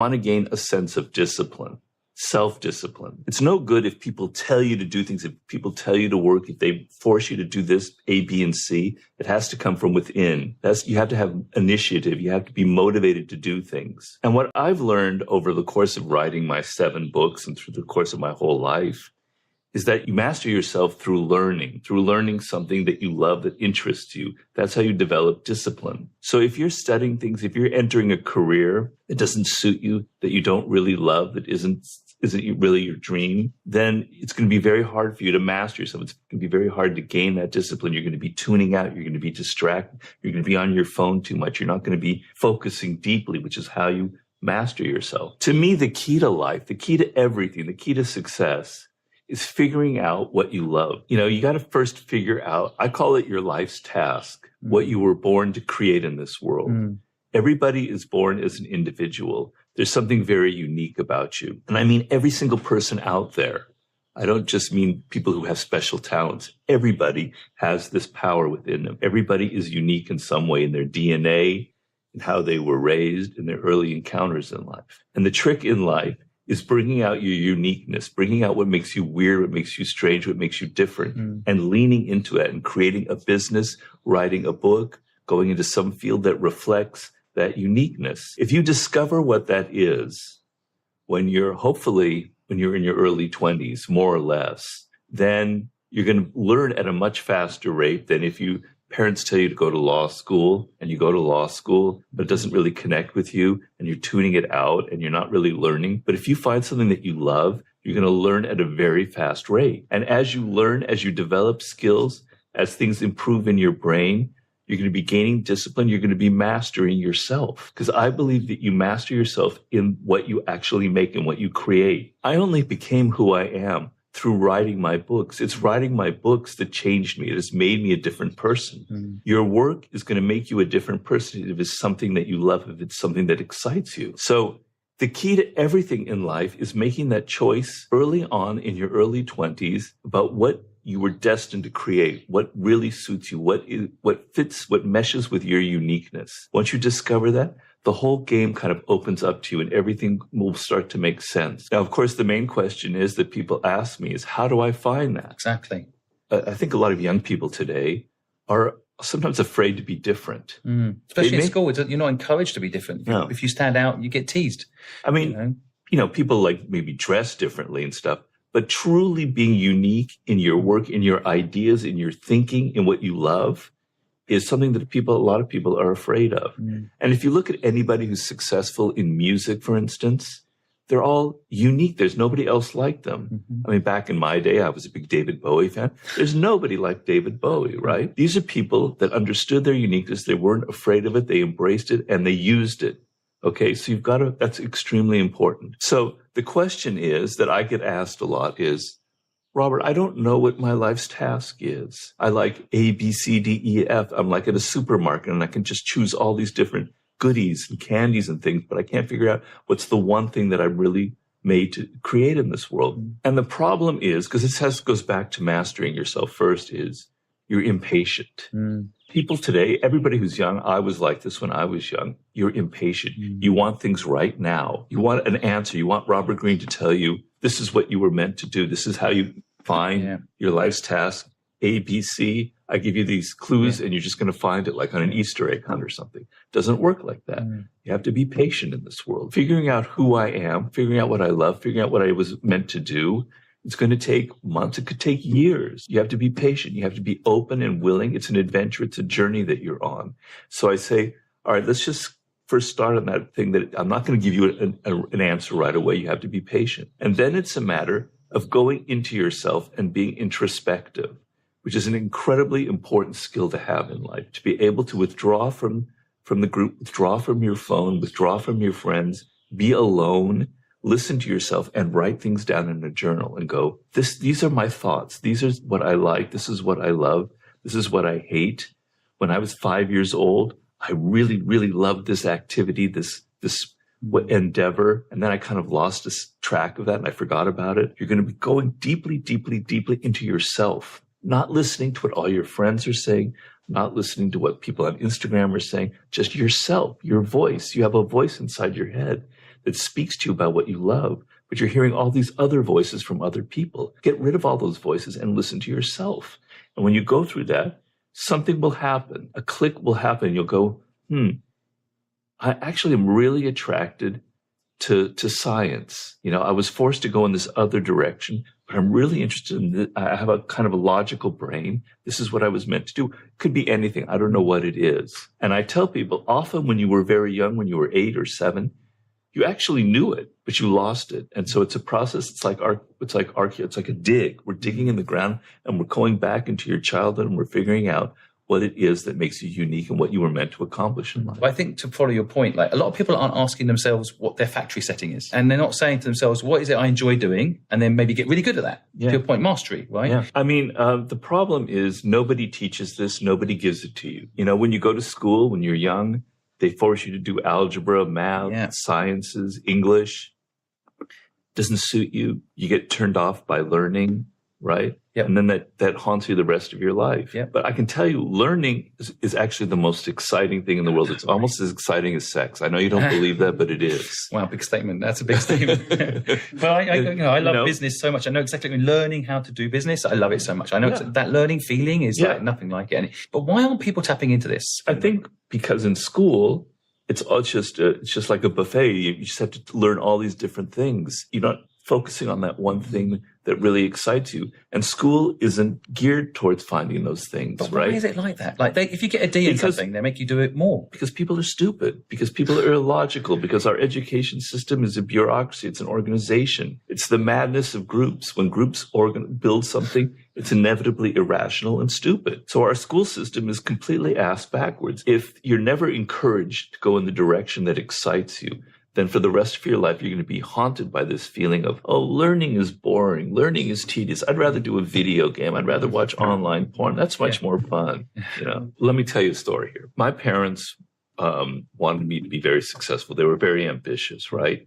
want to gain a sense of discipline, self-discipline. It's no good if people tell you to do things, if people tell you to work, if they force you to do this, A, B, and C. It has to come from within. You have to have initiative. You have to be motivated to do things. And what I've learned over the course of writing my 7 books and through the course of my whole life is that you master yourself through learning something that you love, that interests you. That's how you develop discipline. So if you're studying things, if you're entering a career that doesn't suit you, that you don't really love, that isn't really your dream, then it's going to be very hard for you to master yourself. It's going to be very hard to gain that discipline. You're going to be tuning out. You're going to be distracted. You're going to be on your phone too much. You're not going to be focusing deeply, which is how you master yourself. To me, the key to life, the key to everything, the key to success is figuring out what you love. You got to first figure out, I call it your life's task, what you were born to create in this world. Everybody is born as an individual. There's something very unique about you. And I mean every single person out there. I don't just mean people who have special talents. Everybody has this power within them. Everybody is unique in some way in their DNA, in how they were raised, in their early encounters in life. And the trick in life is bringing out your uniqueness, bringing out what makes you weird, what makes you strange, what makes you different, and leaning into it and creating a business, writing a book, going into some field that reflects that uniqueness. If you discover what that is when you're in your early 20s, more or less, then you're going to learn at a much faster rate than if parents tell you to go to law school and you go to law school, but it doesn't really connect with you and you're tuning it out and you're not really learning. But if you find something that you love, you're going to learn at a very fast rate. And as you learn, as you develop skills, as things improve in your brain, you're going to be gaining discipline. You're going to be mastering yourself. Because I believe that you master yourself in what you actually make and what you create. I only became who I am through writing my books. It's writing my books that changed me. It has made me a different person. Your work is going to make you a different person if it's something that you love, if it's something that excites you. So the key to everything in life is making that choice early on in your early 20s about what you were destined to create, what really suits you, what fits, what meshes with your uniqueness. Once you discover that, the whole game kind of opens up to you and everything will start to make sense. Now, of course, the main question is that people ask me is, how do I find that? Exactly. I think a lot of young people today are sometimes afraid to be different. Especially in school, you're not encouraged to be different. No. If you stand out, you get teased. I mean, people like maybe dress differently and stuff, but truly being unique in your work, in your ideas, in your thinking, in what you love, is something that a lot of people are afraid of. And if you look at anybody who's successful in music, for instance, they're all unique. There's nobody else like them. I mean, back in my day, I was a big David Bowie fan. There's nobody like David Bowie, right? These are people that understood their uniqueness. They weren't afraid of it. They embraced it and they used it. Okay, so that's extremely important. So the question is that I get asked a lot is, Robert, I don't know what my life's task is. I like A, B, C, D, E, F. I'm like at a supermarket and I can just choose all these different goodies and candies and things, but I can't figure out what's the one thing that I'm really made to create in this world. And the problem is, because this goes back to mastering yourself first, is you're impatient. People today, everybody who's young, I was like this when I was young, you're impatient. You want things right now. You want an answer. You want Robert Greene to tell you, this is what you were meant to do. This is how you find your life's task, A, B, C. I give you these clues and you're just going to find it like on an Easter egg hunt or something. It doesn't work like that. You have to be patient in this world. Figuring out who I am, figuring out what I love, figuring out what I was meant to do. It's going to take months. It could take years. You have to be patient. You have to be open and willing. It's an adventure. It's a journey that you're on. So I say, all right, let's just first start on that thing that I'm not going to give you an answer right away. You have to be patient. And then it's a matter of going into yourself and being introspective, which is an incredibly important skill to have in life, to be able to withdraw from the group, withdraw from your phone, withdraw from your friends, be alone, listen to yourself and write things down in a journal and go, these are my thoughts. These are what I like. This is what I love. This is what I hate. When I was 5 years old, I really, really loved this activity, this endeavor. And then I kind of lost this track of that and I forgot about it. You're going to be going deeply, deeply, deeply into yourself, not listening to what all your friends are saying, not listening to what people on Instagram are saying, just yourself, your voice. You have a voice inside your head that speaks to you about what you love, but you're hearing all these other voices from other people. Get rid of all those voices and listen to yourself. And when you go through that, something will happen. A click will happen. You'll go, I actually am really attracted to science. You know, I was forced to go in this other direction, but I'm really interested in this. I have a kind of a logical brain. This is what I was meant to do. Could be anything. I don't know what it is. And I tell people, often when you were very young, when you were 8 or 7, you actually knew it, but you lost it. And so it's a process. It's like a dig. We're digging in the ground and we're going back into your childhood and we're figuring out what it is that makes you unique and what you were meant to accomplish in life. I think, to follow your point, like, a lot of people aren't asking themselves what their factory setting is. And they're not saying to themselves, what is it I enjoy doing? And then maybe get really good at that. Yeah. To your point, mastery, right? Yeah. I mean, the problem is nobody teaches this. Nobody gives it to you. You know, when you go to school, when you're young, they force you to do algebra, math, sciences, English. Doesn't suit you. You get turned off by learning, right? Yep. And then that haunts you the rest of your life. Yep. But I can tell you, learning is actually the most exciting thing in the world. It's almost as exciting as sex. I know you don't believe that, but it is. Wow, big statement. That's a big statement. But I love business so much. I know exactly learning how to do business. I love it so much. I know that learning feeling is like nothing like it. But why aren't people tapping into this? I think because in school, it's just like a buffet. You just have to learn all these different things. You're not focusing on that one thing that really excites you. And school isn't geared towards finding those things, but right? Why is it like that? Like, if you get a D in something, they make you do it more. Because people are stupid. Because people are illogical. Because our education system is a bureaucracy. It's an organization. It's the madness of groups. When groups build something, it's inevitably irrational and stupid. So our school system is completely ass backwards. If you're never encouraged to go in the direction that excites you, then for the rest of your life, you're going to be haunted by this feeling of, oh, learning is boring. Learning is tedious. I'd rather do a video game. I'd rather watch online porn. That's much more fun. You know, let me tell you a story here. My parents wanted me to be very successful. They were very ambitious, right?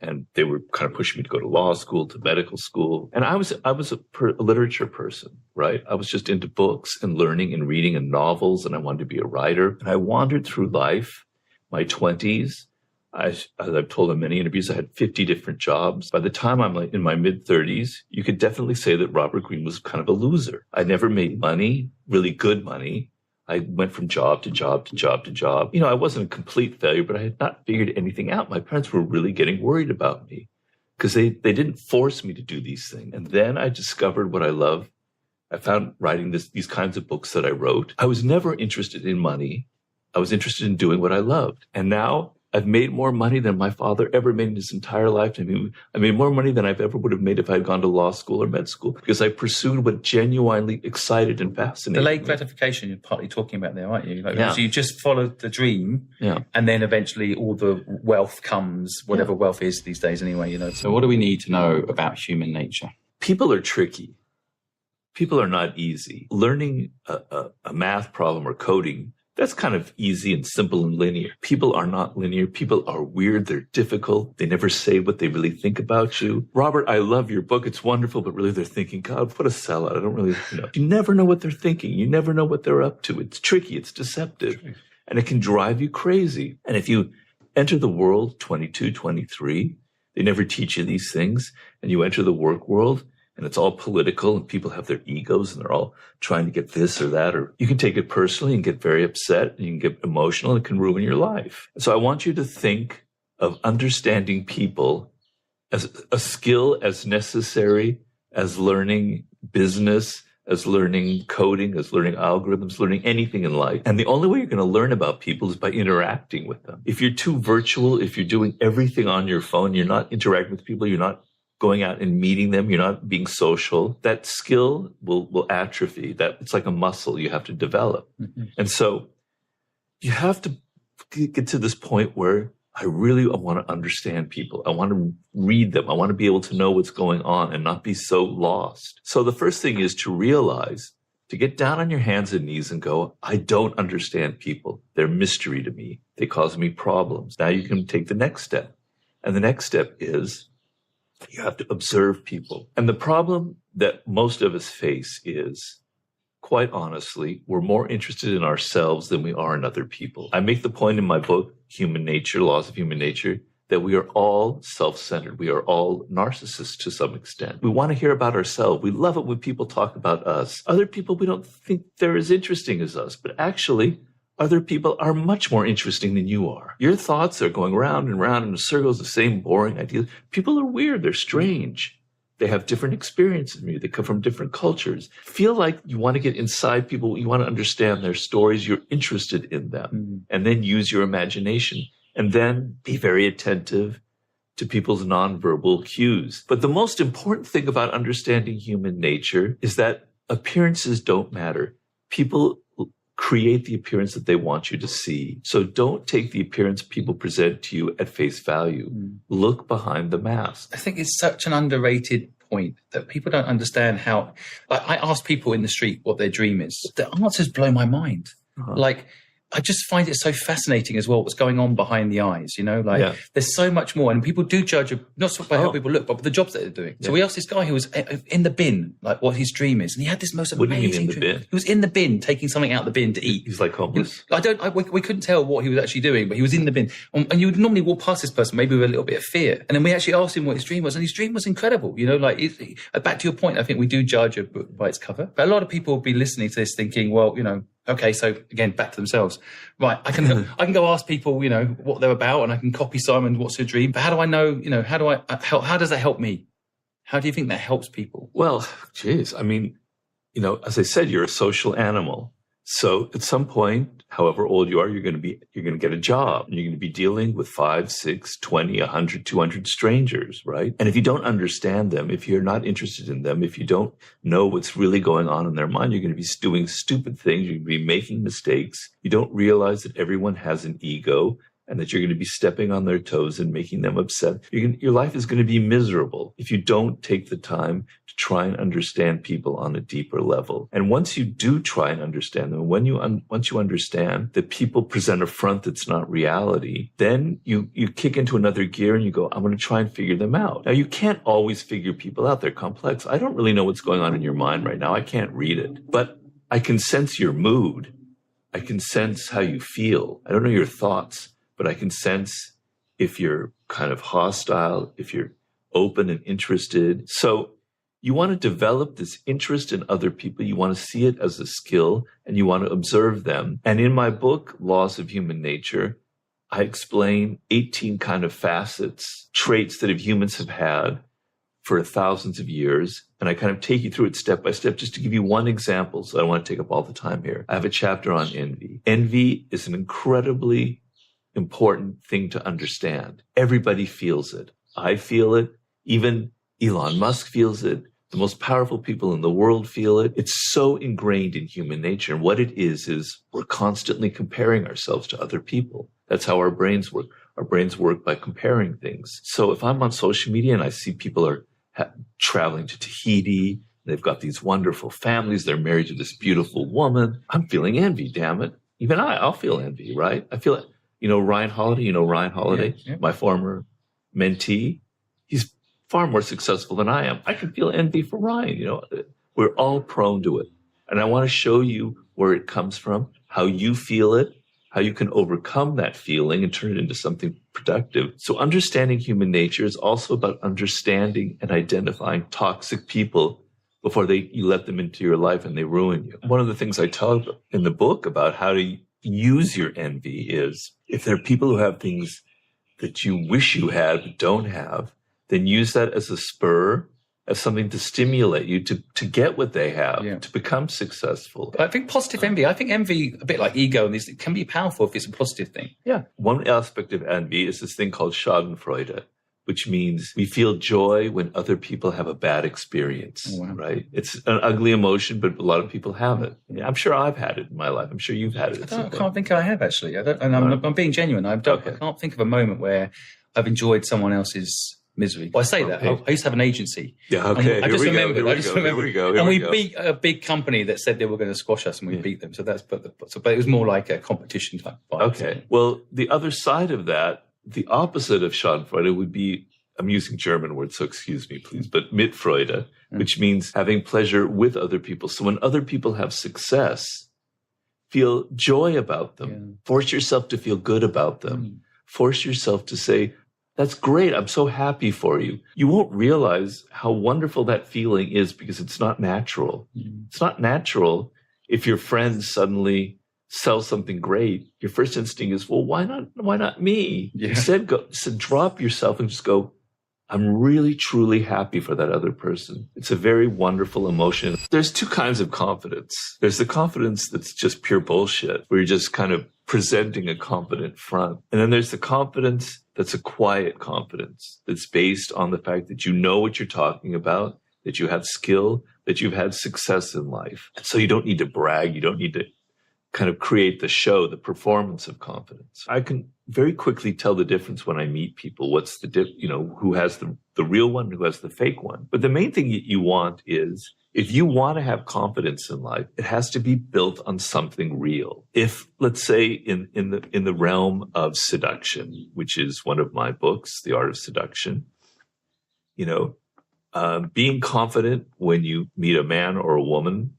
And they were kind of pushing me to go to law school, to medical school. And I was a literature person, right? I was just into books and learning and reading and novels, and I wanted to be a writer. And I wandered through life, my 20s. As I've told in many interviews, I had 50 different jobs. By the time I'm like in my mid-30s, you could definitely say that Robert Greene was kind of a loser. I never made money, really good money. I went from job to job to job to job. You know, I wasn't a complete failure, but I had not figured anything out. My parents were really getting worried about me because they didn't force me to do these things. And then I discovered what I love. I found writing these kinds of books that I wrote. I was never interested in money. I was interested in doing what I loved. And now I've made more money than my father ever made in his entire lifetime. I made more money than I've ever would have made if I had gone to law school or med school because I pursued what genuinely excited and fascinated Delayed me. gratification, you're partly talking about there, aren't you? So you just followed the dream, and then eventually all the wealth comes, whatever wealth is these days anyway, you know. So what do we need to know about human nature? People are tricky. People are not easy. Learning a math problem or coding, that's kind of easy and simple and linear. People are not linear. People are weird. They're difficult. They never say what they really think about you. Robert, I love your book. It's wonderful, but really they're thinking, God, what a sellout. I don't really know. You never know what they're thinking. You never know what they're up to. It's tricky. It's deceptive. And it can drive you crazy. And if you enter the world 22, 23, they never teach you these things. And you enter the work world, and it's all political and people have their egos and they're all trying to get this or that, or you can take it personally and get very upset and you can get emotional and it can ruin your life. So I want you to think of understanding people as a skill as necessary as learning business, as learning coding, as learning algorithms, learning anything in life. And the only way you're going to learn about people is by interacting with them. If you're too virtual, if you're doing everything on your phone, you're not interacting with people, you're not going out and meeting them, you're not being social, that skill will atrophy. That it's like a muscle you have to develop. Mm-hmm. And so you have to get to this point where I want to understand people. I want to read them. I want to be able to know what's going on and not be so lost. So the first thing is to realize, to get down on your hands and knees and go, I don't understand people. They're mystery to me. They cause me problems. Now you can take the next step. And the next step is, you have to observe people. And the problem that most of us face is, quite honestly, we're more interested in ourselves than we are in other people. I make the point in my book, Human Nature, Laws of Human Nature, that we are all self-centered. We are all narcissists to some extent. We want to hear about ourselves. We love it when people talk about us. Other people we don't think they're as interesting as us, but actually other people are much more interesting than you are. Your thoughts are going round and round in circles, the same boring ideas. People are weird. They're strange. They have different experiences than you. They come from different cultures. Feel like you want to get inside people. You want to understand their stories. You're interested in them. And then use your imagination. And then be very attentive to people's nonverbal cues. But the most important thing about understanding human nature is that appearances don't matter. People create the appearance that they want you to see. So don't take the appearance people present to you at face value. Look behind the mask. I think it's such an underrated point that people don't understand how... I ask people in the street what their dream is. The answers blow my mind. Like, I just find it so fascinating as well what's going on behind the eyes, there's so much more, and people do judge not by how people look, but the jobs that they're doing. So we asked this guy who was in the bin, like what his dream is, and he had this most amazing dream. He was in the bin, taking something out of the bin to eat. He's like homeless. We couldn't tell what he was actually doing, but he was in the bin, and you would normally walk past this person maybe with a little bit of fear, and then we actually asked him what his dream was, and his dream was incredible. Back to your point, I think we do judge a book by its cover, but a lot of people will be listening to this thinking, well, okay, so again, back to themselves. Right, I can go ask people, what they're about, and I can copy Simon, what's your dream? But how do I know, how does that help me? How do you think that helps people? Well, geez, I mean, as I said, you're a social animal. So at some point, however old you are, you're going to get a job, and you're going to be dealing with 5, 6, 20, 100, 200 strangers, right? And if you don't understand them, if you're not interested in them, if you don't know what's really going on in their mind, you're going to be doing stupid things. You're going to be making mistakes. You don't realize that everyone has an ego, and that you're going to be stepping on their toes and making them upset. Your life is going to be miserable if you don't take the time to try and understand people on a deeper level. And once you do try and understand them, once you understand that people present a front that's not reality, then you kick into another gear and you go, I'm going to try and figure them out. Now, you can't always figure people out. They're complex. I don't really know what's going on in your mind right now. I can't read it. But I can sense your mood. I can sense how you feel. I don't know your thoughts, but I can sense if you're kind of hostile, if you're open and interested. So you want to develop this interest in other people. You want to see it as a skill, and you want to observe them. And in my book, Laws of Human Nature, I explain 18 kind of facets, traits that humans have had for thousands of years. And I kind of take you through it step by step, just to give you one example. So I don't want to take up all the time here. I have a chapter on envy. Envy is an incredibly important thing to understand. Everybody feels it. I feel it. Even Elon Musk feels it. The most powerful people in the world feel it. It's so ingrained in human nature. And what it is we're constantly comparing ourselves to other people. That's how our brains work. Our brains work by comparing things. So if I'm on social media and I see people are traveling to Tahiti, they've got these wonderful families, they're married to this beautiful woman, I'm feeling envy, damn it. Even I'll feel envy, right? I feel it. Ryan Holiday, yeah. My former mentee, he's far more successful than I am. I can feel envy for Ryan. We're all prone to it. And I want to show you where it comes from, how you feel it, how you can overcome that feeling and turn it into something productive. So understanding human nature is also about understanding and identifying toxic people before you let them into your life and they ruin you. One of the things I talk in the book about how to use your envy is, if there are people who have things that you wish you had but don't have, then use that as a spur, as something to stimulate you to get what they have, to become successful. I think positive envy, a bit like ego, and it can be powerful if it's a positive thing. Yeah. One aspect of envy is this thing called Schadenfreude, which means we feel joy when other people have a bad experience, right? It's an ugly emotion, but a lot of people have it. I'm sure I've had it in my life. I'm sure you've had it. I can't think I have, actually. I'm being genuine. I can't think of a moment where I've enjoyed someone else's misery. Well, I say that. I used to have an agency. Yeah, okay. I just remembered. And we go. beat a big company that said they were going to squash us, and we beat them. So but it was more like a competition type fight. Okay. Well, the other side of that, the opposite of Schadenfreude would be, I'm using German words, so excuse me, please, but Mitfreude, which means having pleasure with other people. So when other people have success, feel joy about them. Yeah. Force yourself to feel good about them. Force yourself to say, That's great. I'm so happy for you. You won't realize how wonderful that feeling is because it's not natural. It's not natural if your friends suddenly sell something great. Your first instinct is, well, why not me? Yeah. Instead, drop yourself and just go, I'm really, truly happy for that other person. It's a very wonderful emotion. There's two kinds of confidence. There's the confidence that's just pure bullshit, where you're just kind of presenting a confident front. And then there's the confidence that's a quiet confidence that's based on the fact that you know what you're talking about, that you have skill, that you've had success in life. So you don't need to brag. You don't need to kind of create the show, the performance of confidence. I can very quickly tell the difference when I meet people. What's who has the real one, who has the fake one. But the main thing that you want is, if you want to have confidence in life, it has to be built on something real. If, let's say, in the realm of seduction, which is one of my books, The Art of Seduction, being confident when you meet a man or a woman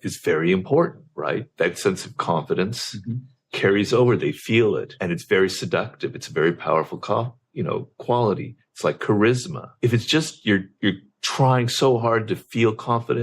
is very important, right? That sense of confidence carries over. They feel it, and it's very seductive. It's a very powerful quality. It's like charisma. If it's just you're trying so hard to feel confident,